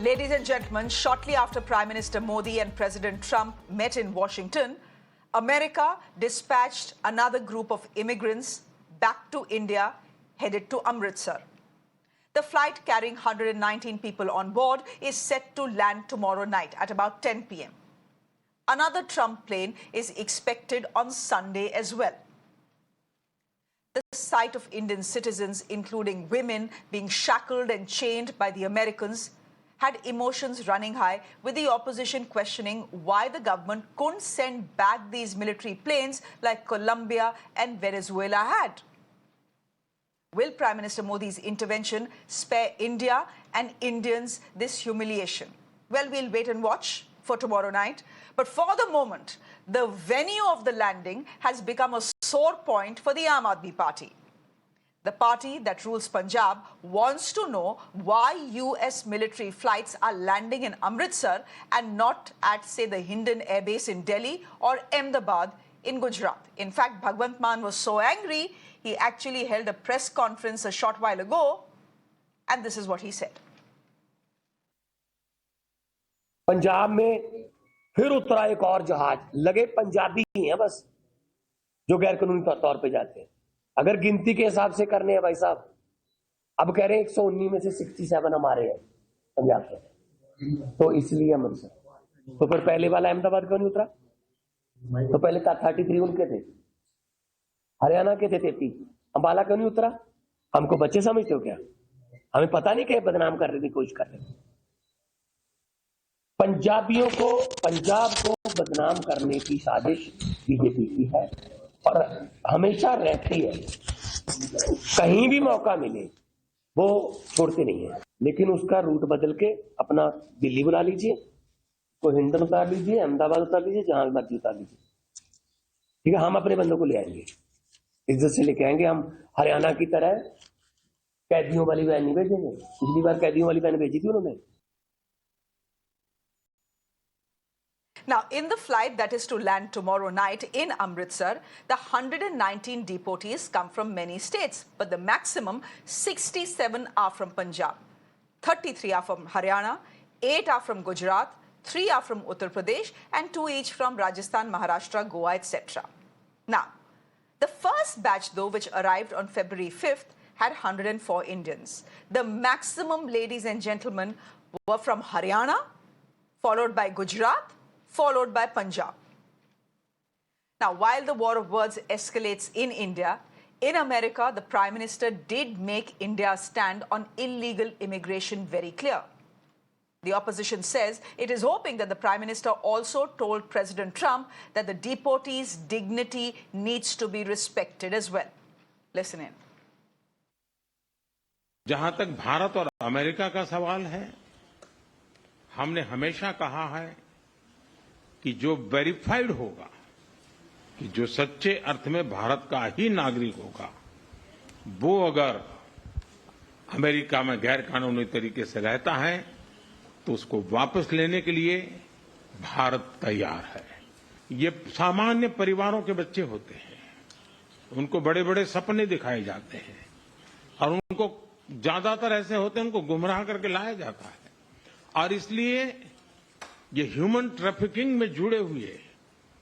Ladies and gentlemen, shortly after Prime Minister Modi and President Trump met in Washington, America dispatched another group of immigrants back to India, headed to Amritsar. The flight carrying 119 people on board is set to land tomorrow night at about 10 p.m. Another Trump plane is expected on Sunday as well. The sight of Indian citizens, including women, being shackled and chained by the Americans had emotions running high, with the opposition questioning why the government couldn't send back these military planes like Colombia and Venezuela had. Will Prime Minister Modi's intervention spare India and Indians this humiliation? Well, we'll wait and watch for tomorrow night. But for the moment, the venue of the landing has become a sore point for the Aadmi party. The party that rules Punjab wants to know why US military flights are landing in Amritsar and not at, say, the Hindon Air Base in Delhi or Ahmedabad in Gujarat. In fact, Bhagwant Mann was so angry, he actually held a press conference a short while ago, and this is what he said. Punjab में फिर उतरा एक और जहाज, लगे पंजाबी हैं बस जो गैर कानूनी तौर पे जाते हैं। अगर गिनती के हिसाब से करने हैं भाई साहब, अब कह रहे हैं 119 में से 67 हमारे हैं पंजाब से, तो इसलिए अमृतसर। तो फिर पहले वाला अहमदाबाद क्यों नहीं उतरा? तो पहले 33 उनके थे, हरियाणा के थे 33, अंबाला क्यों नहीं उतरा? हमको बच्चे समझते हो क्या? हमें पता नहीं क्या बदनाम करने की कोशिश कर रहे थे। पंजाबियों को, पंजाब को बदनाम करने की साजिश बीजेपी की है और हमेशा रहती है। कहीं भी मौका मिले वो छोड़ते नहीं है, लेकिन उसका रूट बदल के अपना दिल्ली बुला लीजिए, तो हिंडन उतार लीजिए, अहमदाबाद उतार लीजिए, जहां मर्जी उतार लीजिए। ठीक है, हम अपने बंदों को ले आएंगे, इज्जत से लेके आएंगे। हम हरियाणा की तरह कैदियों वाली वैन नहीं भेजेंगे। पिछली बार कैदियों वाली वैन भेजी थी उन्होंने। Now, in the flight that is to land tomorrow night in Amritsar, the 119 deportees come from many states, but the maximum 67 are from Punjab, 33 are from Haryana, 8 are from Gujarat, 3 are from Uttar Pradesh, and 2 each from Rajasthan, Maharashtra, Goa, etc. Now, the first batch, though, which arrived on February 5th, had 104 Indians. The maximum, ladies and gentlemen, were from Haryana, followed by Gujarat, followed by Punjab. Now, while the war of words escalates in India, in America, the Prime Minister did make India's stand on illegal immigration very clear. The opposition says it is hoping that the Prime Minister also told President Trump that the deportees' dignity needs to be respected as well. Listen in. जहां तक भारत और America का सवाल है, हमने हमेशा कहा है कि जो वेरीफाइड होगा, कि जो सच्चे अर्थ में भारत का ही नागरिक होगा, वो अगर अमेरिका में गैर कानूनी तरीके से रहता है तो उसको वापस लेने के लिए भारत तैयार है। ये सामान्य परिवारों के बच्चे होते हैं, उनको बड़े बड़े सपने दिखाए जाते हैं और उनको ज्यादातर ऐसे होते हैं, उनको गुमराह करके लाया जाता है। और इसलिए ये ह्यूमन ट्रैफिकिंग में जुड़े हुए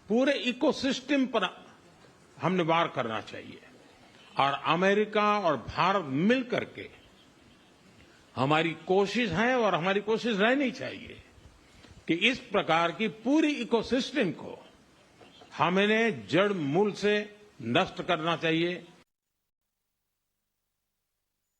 पूरे इकोसिस्टम पर हमने वार करना चाहिए और अमेरिका और भारत मिल करके हमारी कोशिश है और हमारी कोशिश रहनी चाहिए कि इस प्रकार की पूरी इकोसिस्टम को हमें जड़ मूल से नष्ट करना चाहिए।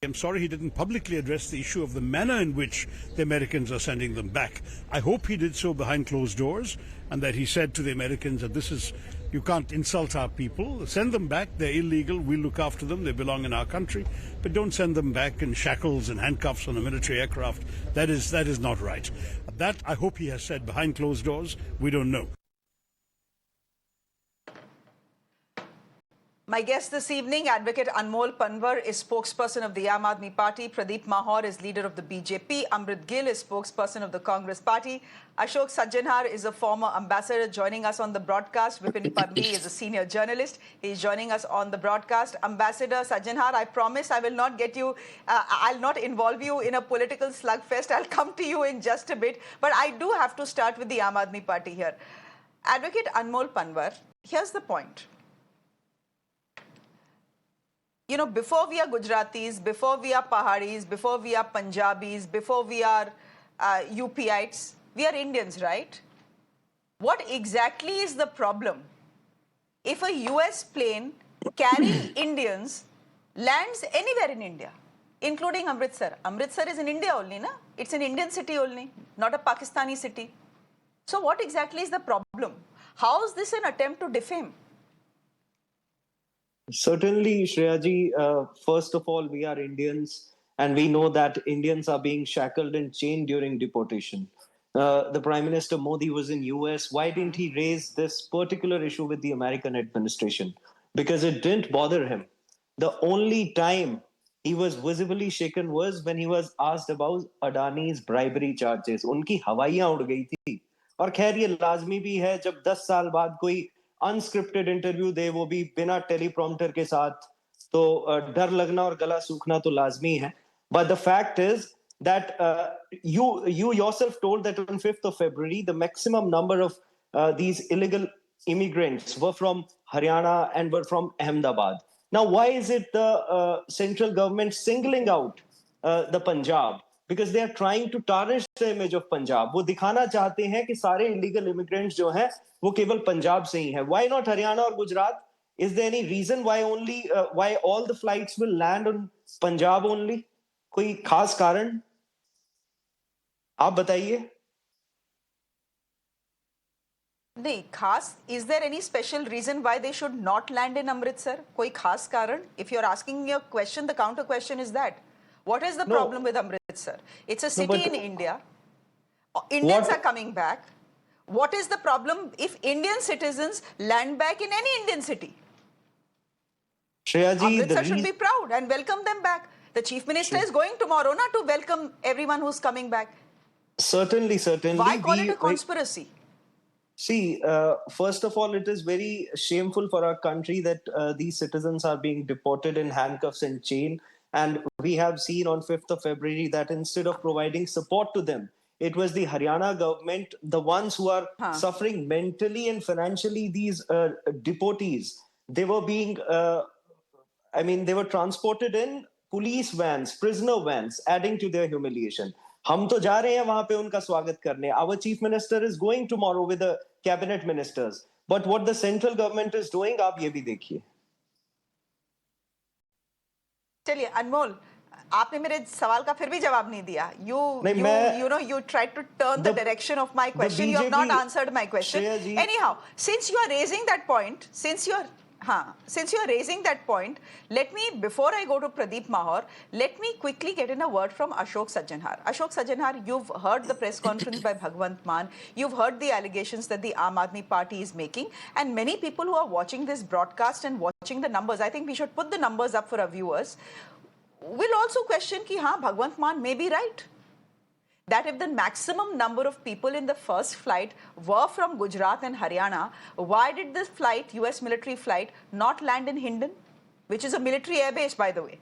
I'm sorry he didn't publicly address the issue of the manner in which the Americans are sending them back. I hope he did so behind closed doors and that he said to the Americans that this is, you can't insult our people. Send them back. They're illegal. We'll look after them. They belong in our country. But don't send them back in shackles and handcuffs on a military aircraft. That is not right. That I hope he has said behind closed doors. We don't know. My guest this evening, Advocate Anmol Panwar, is spokesperson of the Aadmi Party. Pradeep Mahaur is leader of the BJP. Amrit Gill is spokesperson of the Congress Party. Ashok Sajjanhar is a former ambassador joining us on the broadcast. Vipin Parbi is a senior journalist. He is joining us on the broadcast. Ambassador Sajjanhar, I promise I will not get you, I'll not involve you in a political slugfest. I'll come to you in just a bit. But I do have to start with the Aadmi Party here. Advocate Anmol Panwar, here's the point. You know, before we are Gujaratis, before we are Paharis, before we are Punjabis, before we are UPites, we are Indians, right? What exactly is the problem if a US plane carrying Indians lands anywhere in India, including Amritsar? Amritsar is in India only, na? It's an Indian city only, not a Pakistani city. So what exactly is the problem? How is this an attempt to defame? Certainly, Shreyaji, first of all, we are Indians, and we know that Indians are being shackled and chained during deportation. The Prime Minister Modi was in US. Why didn't he raise this particular issue with the American administration? Because it didn't bother him. The only time he was visibly shaken was when he was asked about Adani's bribery charges. उनकी हवाइयां उड़ गई थी. और खैर ये लाजमी भी है जब 10 साल बाद कोई अनस्क्रिप्टेड इंटरव्यू दे, वो भी बिना टेलीप्रॉम्प्टर के साथ, तो डर लगना और गला सूखना तो लाजमी है. But the fact is that you yourself told that on 5th of February, the maximum number of these illegal immigrants were from Haryana and were from Ahmedabad. Now, why is it the central government singling out the Punjab? Because they are trying to tarnish the image of Punjab. वो दिखाना चाहते हैं कि सारे illegal immigrants जो हैं वो केवल पंजाब से ही हैं. Why not Haryana or Gujarat? Is there any reason why why all the flights will land on Punjab only? कोई खास कारण आप बताइए. नहीं खास, is there any special reason why they should not land in Amritsar? कोई खास कारण? If you're asking me a question, the counter question is that. What is the problem with Amritsar? It's a city in India. Indians are coming back. What is the problem if Indian citizens land back in any Indian city? Shreya ji, Amritsar should be proud and welcome them back. The Chief Minister is going tomorrow to welcome everyone who's coming back. Certainly. Why call it a conspiracy? See, first of all, it is very shameful for our country that these citizens are being deported in handcuffs and chain. And we have seen on 5th of February that instead of providing support to them, it was the Haryana government, the ones who are suffering mentally and financially, these deportees. They were being, they were transported in police vans, prisoner vans, adding to their humiliation. हम तो जा रहे हैं वहां पे उनका स्वागत करने. Our chief minister is going tomorrow with the cabinet ministers. But what the central government is doing, आप ये भी देखिए. चलिए अनमोल, आपने मेरे सवाल का फिर भी जवाब नहीं दिया. You tried to turn the direction of my question. You have not answered my question. Anyhow, since you are raising that point, let me, before I go to Pradeep Mahaur, let me quickly get in a word from Ashok Sajjanhar. Ashok Sajjanhar, you've heard the press conference by Bhagwant Mann. You've heard the allegations that the Aadmi Party is making. And many people who are watching this broadcast and watching the numbers, I think we should put the numbers up for our viewers, will also question ki Bhagwant Mann may be right. That if the maximum number of people in the first flight were from Gujarat and Haryana, why did this flight, US military flight, not land in Hindon, which is a military airbase, by the way?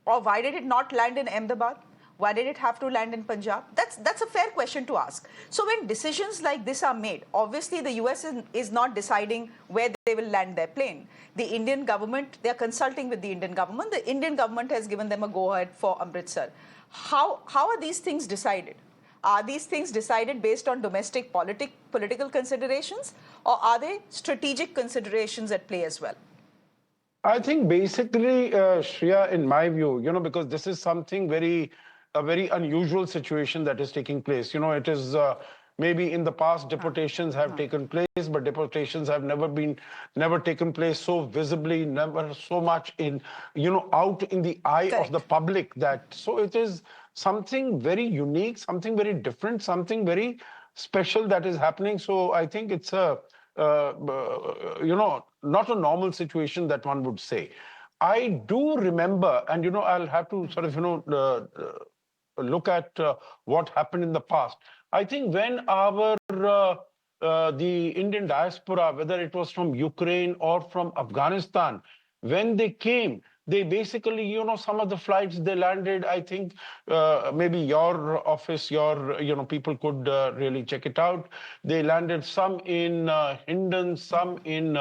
Or why did it not land in Ahmedabad? Why did it have to land in Punjab? That's a fair question to ask. So when decisions like this are made, obviously the US is not deciding where they will land their plane. The Indian government, they are consulting with the Indian government. The Indian government has given them a go-ahead for Amritsar. How are these things decided? Are these things decided based on domestic political considerations, or are they strategic considerations at play as well? I think basically, Shreya, in my view, because this is something a very unusual situation that is taking place. It is maybe in the past deportations have taken place, but deportations have never taken place so visibly, never so much in, out in the eye of the public. So it is something very unique, something very different, something very special that is happening. So I think it's a, not a normal situation that one would say. I do remember, and I'll have to sort of look at what happened in the past. I think when the Indian diaspora, whether it was from Ukraine or from Afghanistan, when they came, they basically, some of the flights they landed, I think maybe your office, your, people could really check it out. They landed some in Hindon, some in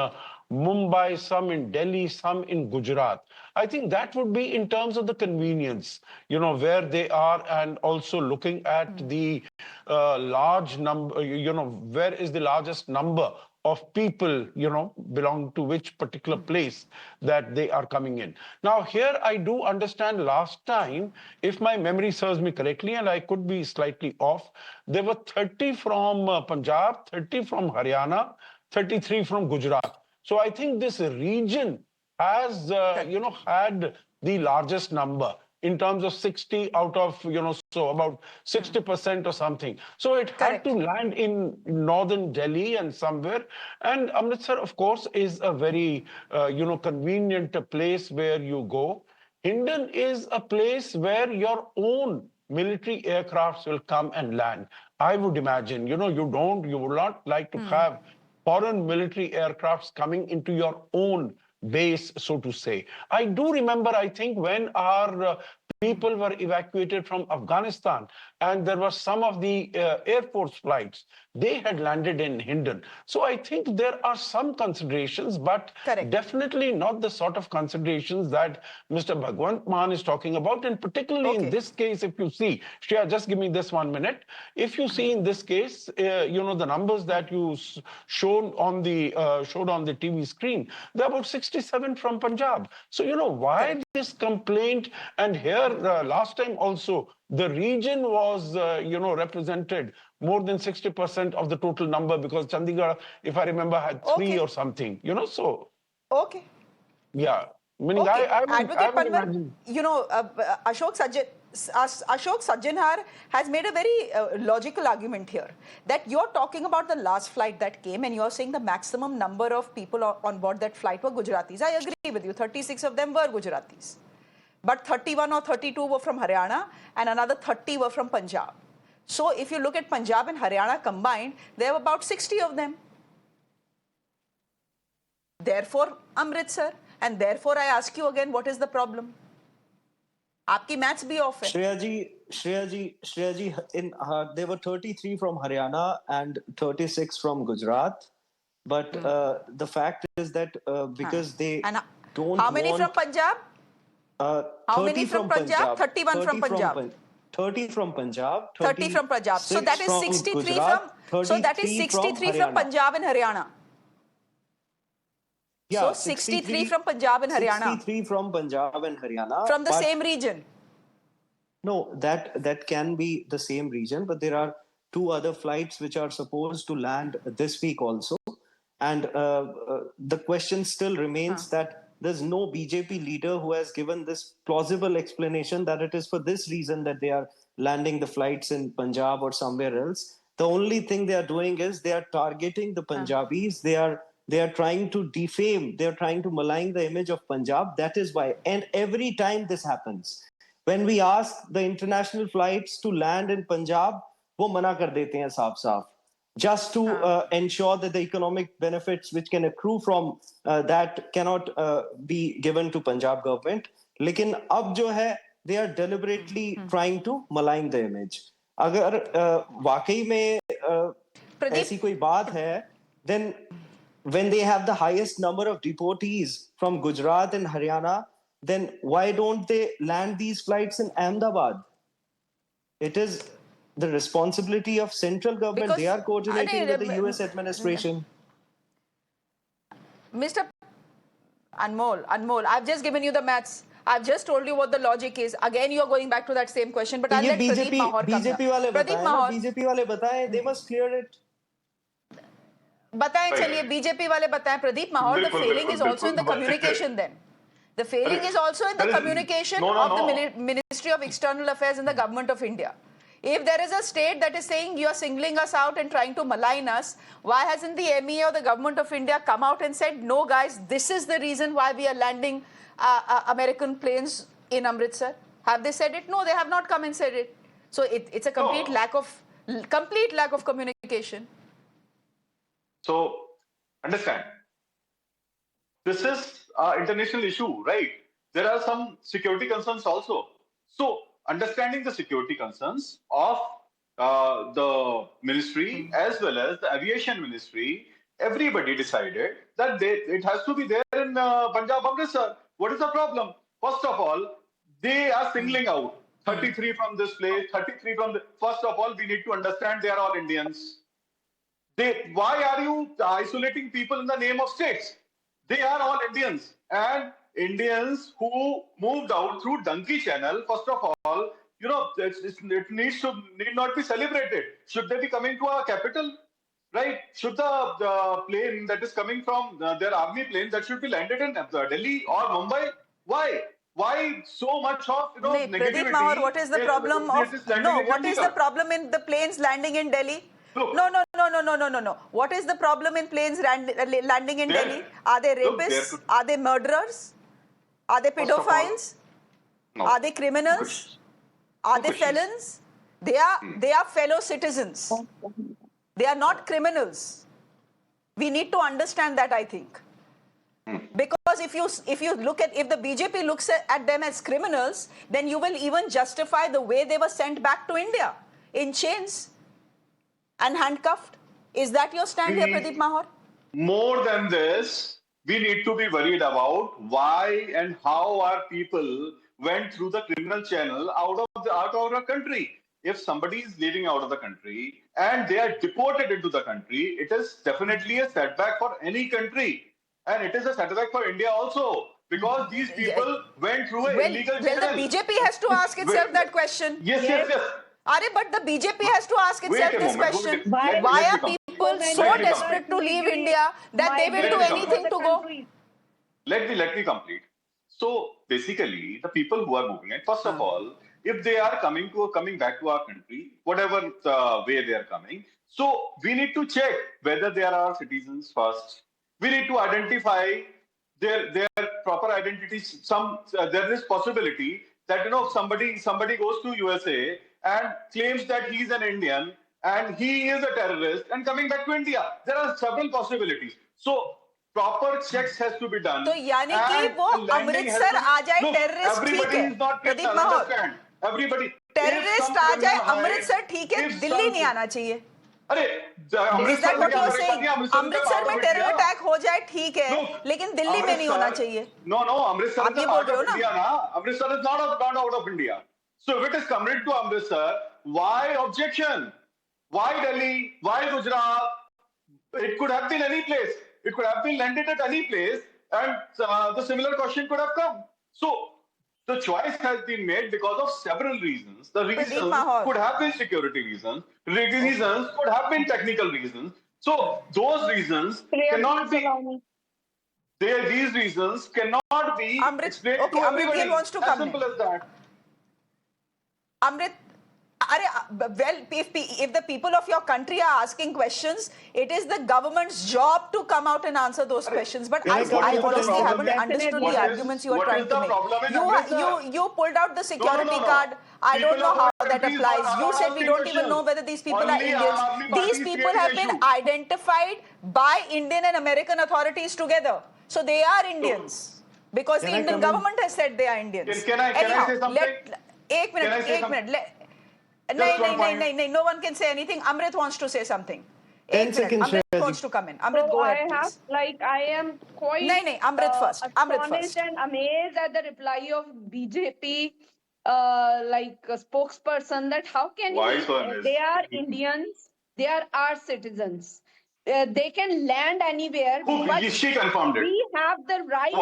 Mumbai, some in Delhi, some in Gujarat. I think that would be in terms of the convenience, where they are, and also looking at the large number, where is the largest number of people, belong to which particular place that they are coming in. Now, here I do understand last time, if my memory serves me correctly, and I could be slightly off, there were 30 from Punjab, 30 from Haryana, 33 from Gujarat. So I think this region has, had the largest number in terms of 60 out of, so about 60% or something. So it had to land in northern Delhi and somewhere. And Amritsar, of course, is a very, convenient place where you go. Hindon is a place where your own military aircrafts will come and land. I would imagine, you would not like to have foreign military aircrafts coming into your own base, so to say. I do remember, I think, when our people were evacuated from Afghanistan, and there were some of the Air Force flights, they had landed in Hindon. So I think there are some considerations, but definitely not the sort of considerations that Mr. Bhagwant Mann is talking about. And particularly in this case, if you see, Shreya, just give me this 1 minute. If you see in this case, the numbers that you showed on the TV screen, they're about 67 from Punjab. So, why this complaint? And here, last time also, the region was, represented more than 60% of the total number, because Chandigarh, if I remember, had 3 or something, so. Okay. Yeah. Meaning I would imagine. Ashok Sajjanhar has made a very logical argument here, that you're talking about the last flight that came, and you're saying the maximum number of people on board that flight were Gujaratis. I agree with you. 36 of them were Gujaratis. But 31 or 32 were from Haryana, and another 30 were from Punjab. So if you look at Punjab and Haryana combined, there were about 60 of them. Therefore, Amritsar. And therefore, I ask you again, what is the problem? Aapki maths bhi off hai. Shreya ji, there were 33 from Haryana and 36 from Gujarat. But the fact is that because they don't How many from Punjab? How many from Punjab? 31 from Punjab. 30 from Punjab. 30 from Punjab. So that is 63 from Punjab and Haryana. Yeah, so 63 from Punjab and Haryana. 63 from Punjab and Haryana. From the same region. No, that can be the same region, but there are 2 other flights which are supposed to land this week also. And the question still remains that there's no BJP leader who has given this plausible explanation that it is for this reason that they are landing the flights in Punjab or somewhere else. The only thing they are doing is they are targeting the Punjabis. They are trying to defame, they are trying to malign the image of Punjab. That is why. And every time this happens, when we ask the international flights to land in Punjab, wo mana kar dete hain saaf-saaf. Just to ensure that the economic benefits which can accrue from that cannot be given to Punjab government. Lekin ab jo hai, they are deliberately trying to malign the image. Agar वाकई में ऐसी कोई बात है, then when they have the highest number of deportees from Gujarat and Haryana, then why don't they land these flights in Ahmedabad? It is the responsibility of central government. Because they are coordinating with the US administration. Mr. Anmol, I've just given you the maths. I've just told you what the logic is. Again, you're going back to that same question, but I'll let Pradeep Mahaur come here. Pradeep Mahaur. BJP wale bataye, they must clear it. बताएं चलिए BJP वाले बताएं Pradeep Mahaur the failing is also in the communication then the failing is also in the communication of the Ministry of External Affairs in the government of India. If there is a state that is saying you are singling us out and trying to malign us, why hasn't the MEA or the government of India come out and said, no guys, this is the reason why we are landing American planes in Amritsar? Have they said it? No, they have not come and said it. So it's a complete lack of communication. So understand, this is an international issue, right? There are some security concerns also. So understanding the security concerns of the ministry as well as the aviation ministry, everybody decided that it has to be there in Punjab, Amritsar. What is the problem? First of all, they are singling out 33 from this place, 33 from the. First of all, we need to understand they are all Indians. Why are you isolating people in the name of states? They are all Indians, and Indians who moved out through donkey channel. First of all, it need not be celebrated. Should they be coming to our capital, right? Should the plane that is coming from their army plane that should be landed in Delhi or Mumbai? Why? Why so much of negativity? Pradeep Mahaur, what is the problem what is the problem in the planes landing in Delhi? Look, No. What is the problem in planes landing in Delhi? Are they rapists? Are they murderers? Are they pedophiles? No. Are they criminals? Are they felons? They are fellow citizens. They are not criminals. We need to understand that, I think. Because if the BJP looks at them as criminals, then you will even justify the way they were sent back to India in chains and handcuffed. Is that your stand here, Pradeep Mahaur? More than this, we need to be worried about why and how our people went through the criminal channel out of our country. If somebody is leaving out of the country and they are deported into the country, it is definitely a setback for any country. And it is a setback for India also, because these people went through an illegal channel. Well, the BJP has to ask itself that question. Yes. But the BJP has to ask itself this question. Why are people so desperate to leave India that they will do anything to go? Let me complete. So basically, the people who are moving, and first of all, if they are coming back to our country, whatever way they are coming, so we need to check whether they are our citizens first. We need to identify their proper identities. There is possibility that somebody goes to USA and claims that he's an Indian and he is a terrorist and coming back to India. There are several possibilities. So proper checks has to be done. तो यानी कि वो अमृतसर आ जाए terrorist ठीक है. Pradeep Mahaur. Everybody. Terrorist आ जाए अमृतसर ठीक है, दिल्ली नहीं आना चाहिए. अरे अमृतसर में टेरर अटैक हो जाए ठीक है, लेकिन दिल्ली में नहीं होना चाहिए. No, Amritsar is part of India ना. Amritsar is not out of India. So if it is coming to Amritsar, why objection? Why Delhi? Why Gujarat? It could have been any place. It could have been landed at any place, and the similar question could have come. So the choice has been made because of several reasons. The reasons could have been security reasons. Reasons could have been technical reasons. So those reasons cannot be. These reasons cannot be explained to everybody. Amrit wants to come. As simple as that. Amrit, well, if the people of your country are asking questions, it is the government's job to come out and answer those questions. But I honestly haven't understood the arguments you are trying to make. You pulled out the security card. I don't know how that applies. You said we don't even know whether these people are Indians. These people have been identified by Indian and American authorities together. So they are Indians. Because the Indian government has said they are Indians. Can I say something? एक minute. No one can say anything. Amrit wants to say something. 10 seconds. Amrit wants to come in. Amrit, go ahead, please. I am quite Amrit first. astonished and amazed at the reply of BJP spokesperson that how can they are Indians, they are our citizens. They can land anywhere. But she confirmed it. We have the right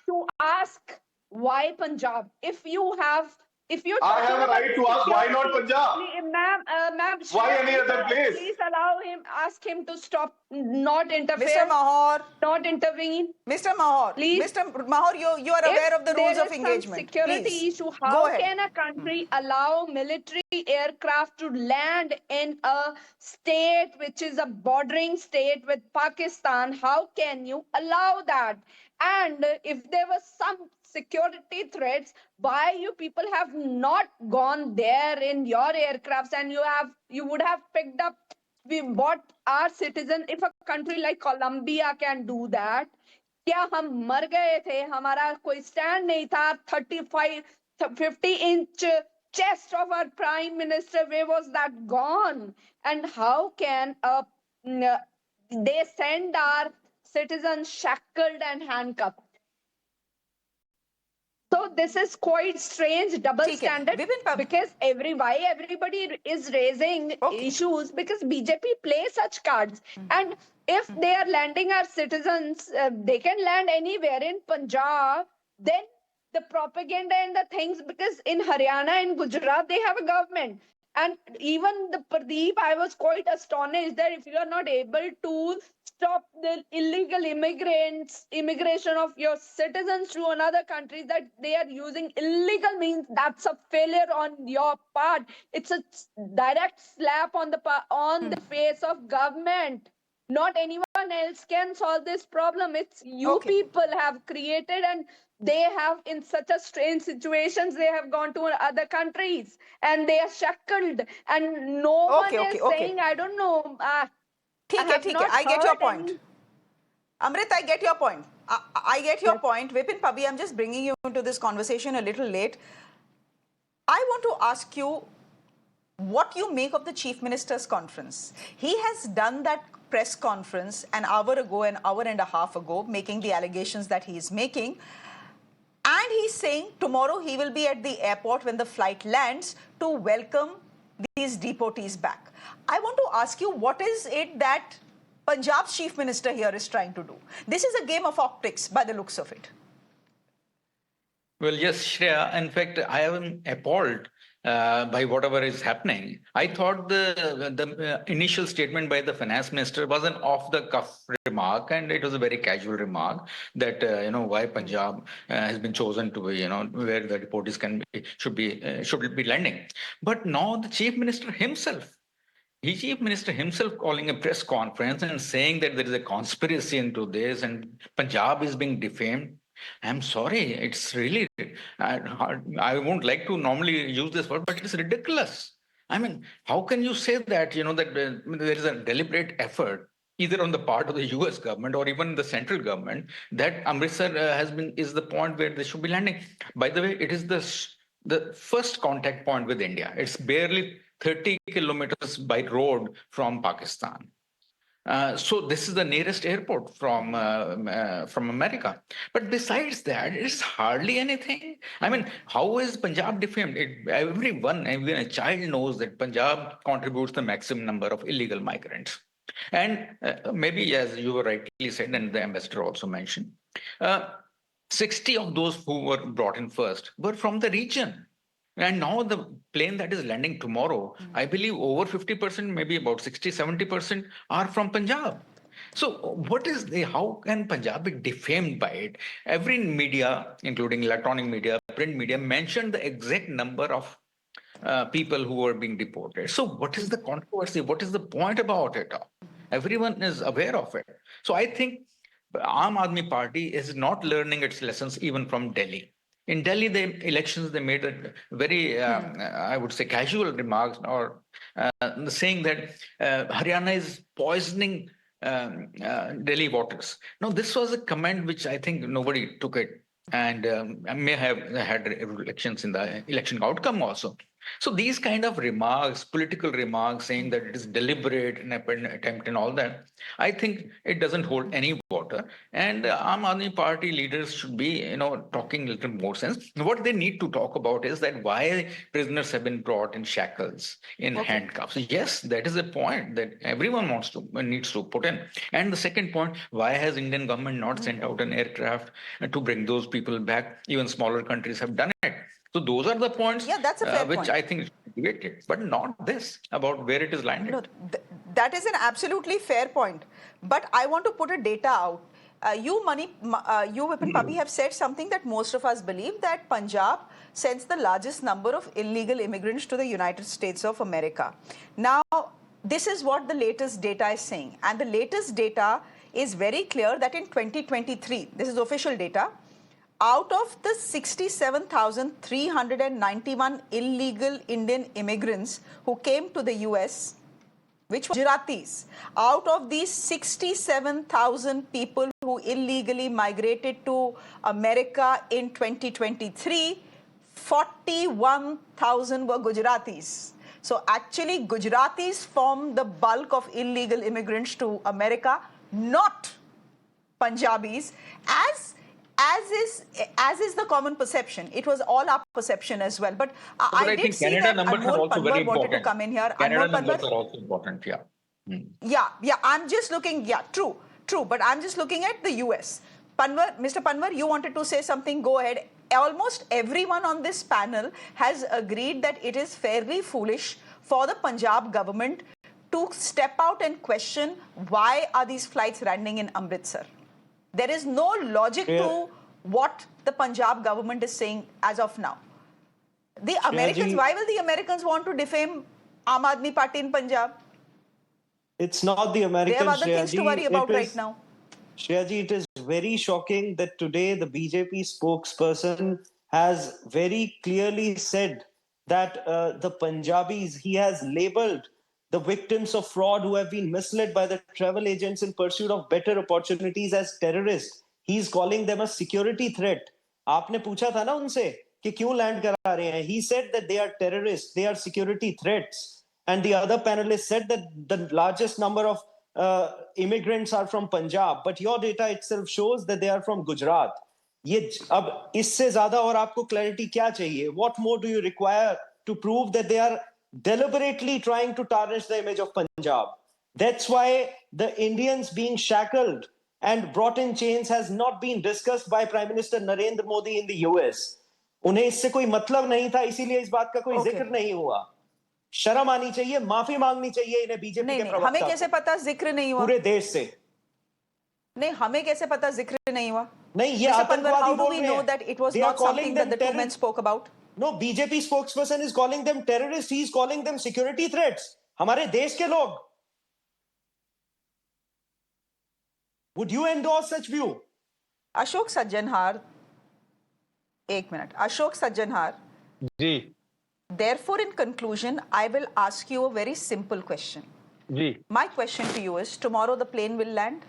to ask why Punjab. If you have if you're I talking have a about right to ask, why not security, Punjab? ma'am, Why Shreya, any other place? please allow him, ask him to stop, not interfere, Mr. Mahaur, not intervene. Mr. Mahaur, Please. Mr. Mahaur, you are If aware of the rules there of is some engagement. security Please, issue, go how ahead. can a country allow military aircraft to land in a state which is a bordering state with Pakistan? How can you allow that? And if there was some security threats, why you people have not gone there in your aircrafts, and you would have picked up what our citizen, if a country like Colombia can do that, क्या हम मर गए थे, हमारा कोई stand नहीं था, 50 inch chest of our prime minister, where was that gone? And how can they send our citizens shackled and handcuffed? So this is quite strange double standard, because why everybody is raising issues, because BJP plays such cards. And if they are landing our citizens, they can land anywhere in Punjab, then the propaganda and the things, because in Haryana and Gujarat, they have a government. And even the Pradeep, I was quite astonished that if you are not able to stop the illegal immigration of your citizens to another country, that they are using illegal means, that's a failure on your part. It's a direct slap on the face of government. Not anyone else can solve this problem. It's you people have created, and they have, in such a strange situations, they have gone to other countries and they are shackled, and no one is saying, I don't know. I get your point. Amrit, I get your point. I get your point. Vipin Pabi, I'm just bringing you into this conversation a little late. I want to ask you what you make of the Chief Minister's conference. He has done that press conference an hour ago, an hour and a half ago, making the allegations that he is making. And he's saying tomorrow he will be at the airport when the flight lands to welcome these deportees back. I want to ask you, what is it that Punjab's Chief Minister here is trying to do? This is a game of optics by the looks of it. Well, yes, Shreya. In fact, I am appalled by whatever is happening. I thought the initial statement by the finance minister was an off-the-cuff remark, and it was a very casual remark that why Punjab has been chosen to be where the deportees should be landing. But now the chief minister himself calling a press conference and saying that there is a conspiracy into this and Punjab is being defamed. I'm sorry, it's really, I won't like to normally use this word, but it's ridiculous. I mean, how can you say that, that there is a deliberate effort, either on the part of the US government or even the central government, that Amritsar is the point where they should be landing. By the way, it is the first contact point with India. It's barely 30 kilometers by road from Pakistan. So this is the nearest airport from America. But besides that, it's hardly anything. I mean, how is Punjab defamed? Everyone, even a child, knows that Punjab contributes the maximum number of illegal migrants. And maybe, as you rightly said, and the ambassador also mentioned, 60 of those who were brought in first were from the region. And now the plane that is landing tomorrow, I believe over 50%, maybe about 60, 70% are from Punjab. So how can Punjab be defamed by it? Every media, including electronic media, print media, mentioned the exact number of people who are being deported. So what is the controversy? What is the point about it? Everyone is aware of it. So I think Aam Aadmi Party is not learning its lessons even from Delhi. In Delhi, the elections, they made a very, I would say, casual remarks, or saying that Haryana is poisoning Delhi voters. Now, this was a comment which I think nobody took it, and may have had reflections in the election outcome also. So these kind of remarks, political remarks, saying that it is deliberate and attempt and all that, I think it doesn't hold any water. And Aam Aadmi Party leaders should be, talking a little more sense. What they need to talk about is that why prisoners have been brought in shackles, in handcuffs. Yes, that is a point that everyone needs to put in. And the second point, why has Indian government not sent out an aircraft to bring those people back? Even smaller countries have done it. So those are the points that's a fair which point. I think is debated, but not this about where it is landed. No, that is an absolutely fair point. But I want to put a data out. You, Vipin Pabi, have said something that most of us believe, that Punjab sends the largest number of illegal immigrants to the United States of America. Now, this is what the latest data is saying. And the latest data is very clear that in 2023, this is official data, out of the 67,391 illegal Indian immigrants who came to the US, which were Gujaratis, out of these 67,000 people who illegally migrated to America in 2023, 41,000 were Gujaratis. So actually, Gujaratis form the bulk of illegal immigrants to America, not Punjabis, as is the common perception. It was all our perception as well. But I did see Canada that numbers are Anmol also very Panwar wanted to important. come in here. Canada Anmol numbers Panwar, are also important, yeah. Yeah, I'm just looking, true. But I'm just looking at the US. Mr. Panwar, you wanted to say something, go ahead. Almost everyone on this panel has agreed that it is fairly foolish for the Punjab government to step out and question why are these flights landing in Amritsar. There is no logic to what the Punjab government is saying as of now. The Americans, why will the Americans want to defame Aam Aadmi Party in Punjab? It's not the Americans, They have other things to worry about right now. Shreya ji, it is very shocking that today the BJP spokesperson has very clearly said that the Punjabis, he has labeled the victims of fraud who have been misled by the travel agents in pursuit of better opportunities as terrorists. He's calling them a security threat. आपने पूछा था ना उनसे कि क्यों land करा रहे हैं? He said that they are terrorists, they are security threats. And the other panelists said that the largest number of immigrants are from Punjab, but your data itself shows that they are from Gujarat. ये अब इससे ज्यादा और आपको clarity क्या चाहिए? What more do you require to prove that they are deliberately trying to tarnish the image of Punjab? That's why the Indians being shackled and brought in chains has not been discussed by Prime Minister Narendra Modi in the US. उन्हें इससे कोई मतलब नहीं था, इसीलिए इस बात का कोई जिक्र नहीं हुआ. शर्म आनी चाहिए, माफी मांगनी चाहिए इन्हें बीजेपी के प्रवक्ता. हमें कैसे पता जिक्र नहीं हुआ पूरे देश से? नहीं, हमें कैसे पता जिक्र नहीं हुआ? नहीं, ये आतंकवादी बोल रहे हैं. How do we know that it was not something that the two men spoke about? No, BJP spokesperson is calling them terrorists. He is calling them security threats. हमारे देश के लोग. Would you endorse such view? Ashok Sajjanhar, एक minute. Ashok Sajjanhar. Ji. Therefore, in conclusion, I will ask you a very simple question. जी. My question to you is, tomorrow the plane will land.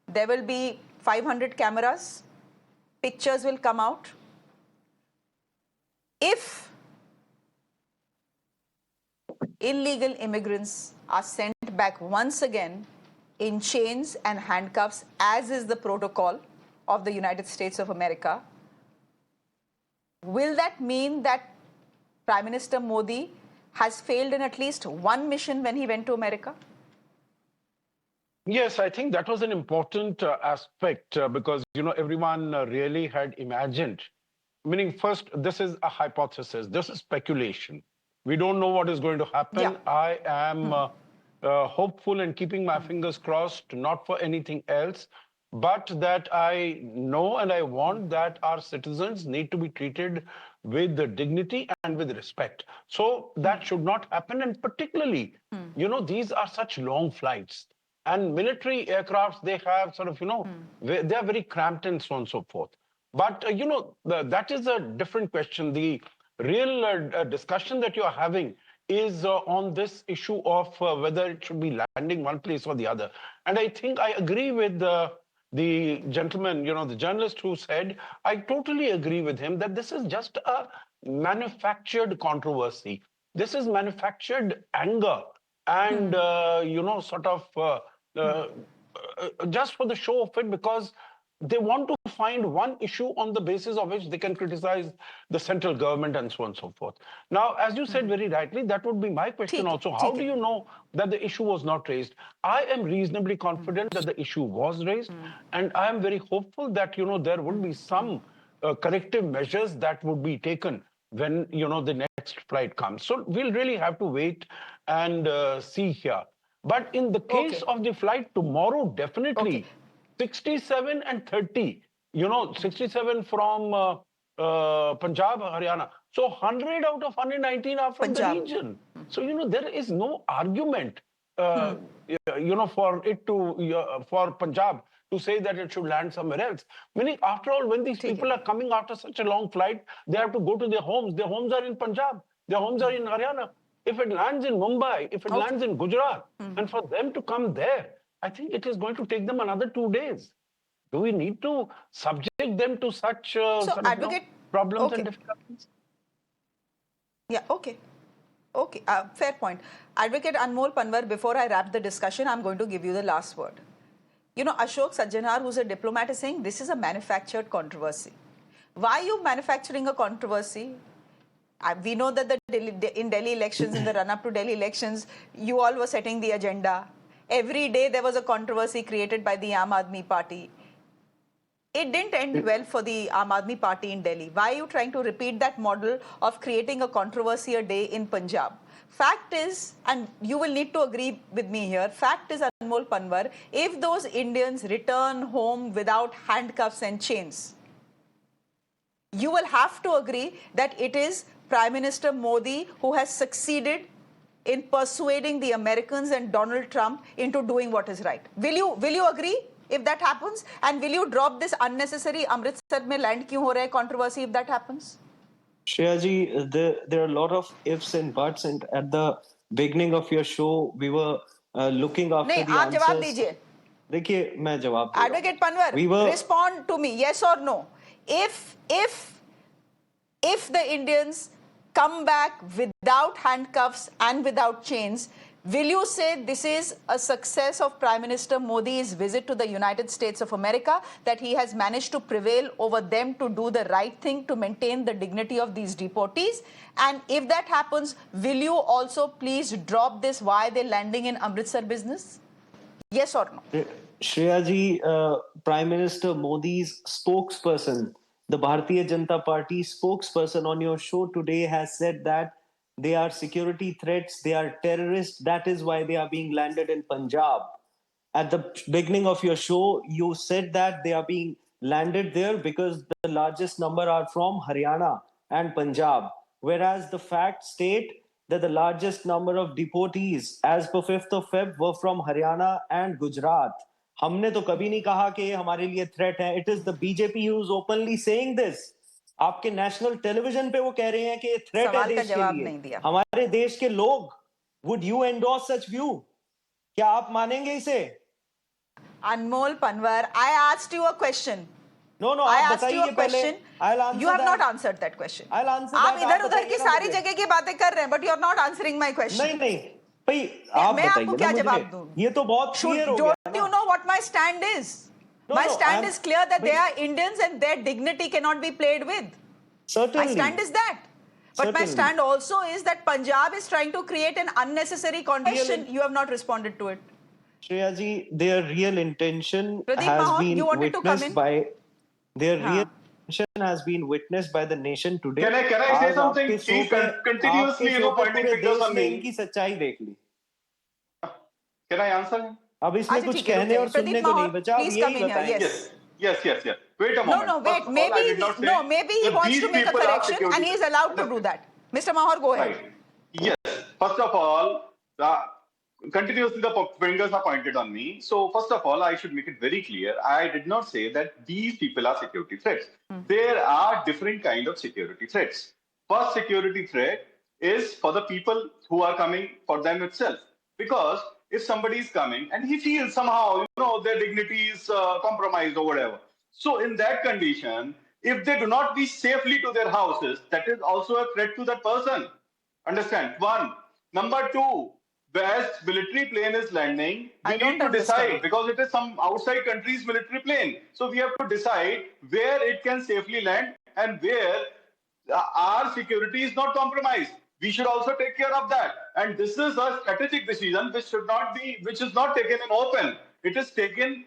There will be 500 cameras. Pictures will come out. If illegal immigrants are sent back once again in chains and handcuffs, as is the protocol of the United States of America, will that mean that Prime Minister Modi has failed in at least one mission when he went to America? Yes, I think that was an important aspect because, everyone really had imagined. Meaning, first, this is a hypothesis. This is speculation. We don't know what is going to happen. Yeah. I am hopeful and keeping my fingers crossed, not for anything else, but that I know and I want that our citizens need to be treated with dignity and with respect. So that should not happen. And particularly, these are such long flights. And military aircrafts, they have sort of, they are very cramped and so on and so forth. But, that is a different question. The real discussion that you're having is on this issue of whether it should be landing one place or the other. And I think I agree with the gentleman, the journalist who said, I totally agree with him that this is just a manufactured controversy. This is manufactured anger and, sort of just for the show of it, because they want to find one issue on the basis of which they can criticize the central government and so on and so forth. Now, as you said very rightly, that would be my question also. How do you know that the issue was not raised? I am reasonably confident that the issue was raised, and I am very hopeful that, there would be some corrective measures that would be taken. when, the next flight comes. So we'll really have to wait and see here. But in the case of the flight tomorrow, definitely 67 and 30, 67 from Punjab, Haryana. So 100 out of 119 are from the region. So, there is no argument, for it to, for Punjab to say that it should land somewhere else. Meaning, after all, when these people are coming after such a long flight, they have to go to their homes. Their homes are in Punjab. Their homes are in Haryana. If it lands in Mumbai, if it lands in Gujarat, and for them to come there, I think it is going to take them another 2 days. Do we need to subject them to such problems and difficulties? Yeah, okay. Okay, fair point. Advocate Anmol Panwar, before I wrap the discussion, I'm going to give you the last word. Ashok Sajjanar, who's a diplomat, is saying this is a manufactured controversy. Why are you manufacturing a controversy? We know that in Delhi elections, in the run-up to Delhi elections, you all were setting the agenda. Every day there was a controversy created by the Aadmi party. It didn't end well for the Aadmi party in Delhi. Why are you trying to repeat that model of creating a controversy a day in Punjab? Fact is, and you will need to agree with me here, fact is, Anmol Panwar, if those Indians return home without handcuffs and chains, you will have to agree that it is Prime Minister Modi who has succeeded in persuading the Americans and Donald Trump into doing what is right. Will you agree if that happens? And will you drop this unnecessary Amritsar mein land kyun ho raha hai controversy if that happens? Shreya ji, there are a lot of ifs and buts, and at the beginning of your show, we were looking after the answers. जवाब दीजिए. देखिए, मैं जवाब दे रहा हूं. Advocate Panwar, respond to me, yes or no. If the Indians come back without handcuffs and without chains, will you say this is a success of Prime Minister Modi's visit to the United States of America, that he has managed to prevail over them to do the right thing to maintain the dignity of these deportees? And if that happens, will you also please drop this why they're landing in Amritsar business? Yes or no? Shreya ji, Prime Minister Modi's spokesperson, the Bharatiya Janata Party spokesperson on your show today has said that they are security threats, they are terrorists. That is why they are being landed in Punjab. At the beginning of your show, you said that they are being landed there because the largest number are from Haryana and Punjab. Whereas the facts state that the largest number of deportees, as per 5th of Feb, were from Haryana and Gujarat. हमने तो कभी नहीं कहा कि हमारे लिए threat है. It is the BJP who is openly saying this. आपके नेशनल टेलीविजन पे वो कह रहे हैं कि थ्रेट है देश के लिए. हमारे देश के लोग, would you endorse such view? क्या आप मानेंगे इसे? Anmol Panwar, I asked you a question. No, I asked you a question. You have not answered that question. I'll answer आप that. इधर उधर की सारी जगह की बातें कर रहे हैं, but you are not answering my question. नहीं, भाई आप बताइए ना मुझे. ये तो बहुत clear हो गया. Don't you know what my stand is? My stand is clear that they are Indians and their dignity cannot be played with. Certainly. My stand is that. But my stand also is that Punjab is trying to create an unnecessary condition. You have not responded to it. Shreya ji, their real intention Pradeep, has Mahaur, been witnessed by real intention has been witnessed by the nation today. Can I say something? Please continuously pointing fingers on me. इनकी सच्चाई देख ली. Can I answer? अब इसमें कुछ कहने और सुनने को नहीं बचा. Please come in here. Yes. Wait a moment. No, wait. Maybe he wants to make a correction and he is allowed to do that. Mr. Mahaur, go ahead. Right. Yes. First of all, continuously the fingers are pointed on me. So first of all, I should make it very clear. I did not say that these people are security threats. There are different kind of security threats. First security threat is for the people who are coming for them itself. Because if somebody is coming and he feels somehow, their dignity is compromised or whatever. So in that condition, if they do not reach safely to their houses, that is also a threat to that person. Understand? One. Number two, as military plane is landing, we need to decide, because it is some outside country's military plane. So we have to decide where it can safely land and where our security is not compromised. We should also take care of that. And this is a strategic decision which is not taken in open. It is taken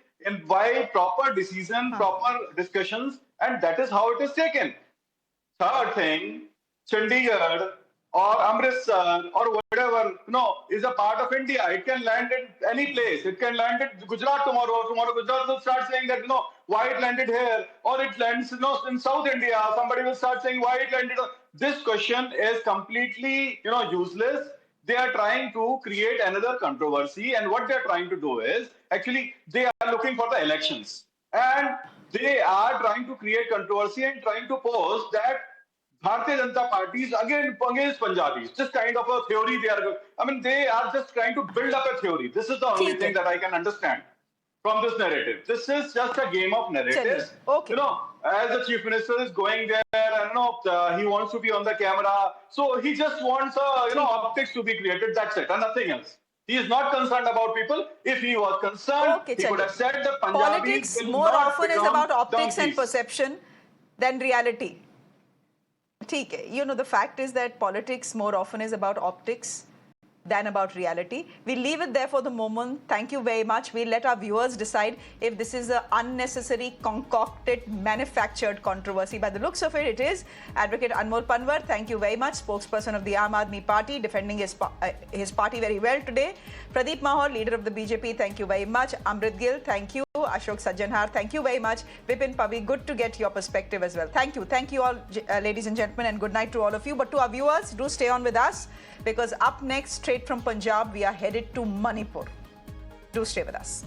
by proper decision, proper discussions, and that is how it is taken. Third thing, Chandigarh or Amritsar or whatever, is a part of India. It can land in any place. It can land in Gujarat tomorrow. Tomorrow Gujarat will start saying that, why it landed here, or it lands, in South India. Somebody will start saying why it landed. This question is completely, useless. They are trying to create another controversy, and what they are trying to do is actually they are looking for the elections, and they are trying to create controversy and trying to pose that Bharatiya Janata Party is against Punjabis. Just kind of a theory they are. They are just trying to build up a theory. This is the only thing that I can understand from this narrative. This is just a game of narratives. Okay. As the chief minister is going there, and he wants to be on the camera, so he just wants optics to be created. That's it, and nothing else. He is not concerned about people. If he was concerned, he could have said that Punjabis politics will more not often is become about optics and donkeys. perception than reality. ठीक है. The fact is that politics more often is about optics than about reality. We leave it there for the moment. Thank you very much. We'll let our viewers decide if this is an unnecessary, concocted, manufactured controversy. By the looks of it, it is. Advocate Anmol Panwar, thank you very much. Spokesperson of the Aadmi Party, defending his party very well today. Pradeep Mahaur, leader of the BJP, thank you very much. Amrit Gill, thank you. Ashok Sajjanhar, thank you very much. Vipin Pavi, good to get your perspective as well. Thank you. Thank you all, ladies and gentlemen, and good night to all of you. But to our viewers, do stay on with us, because up next, straight from Punjab, we are headed to Manipur. Do stay with us.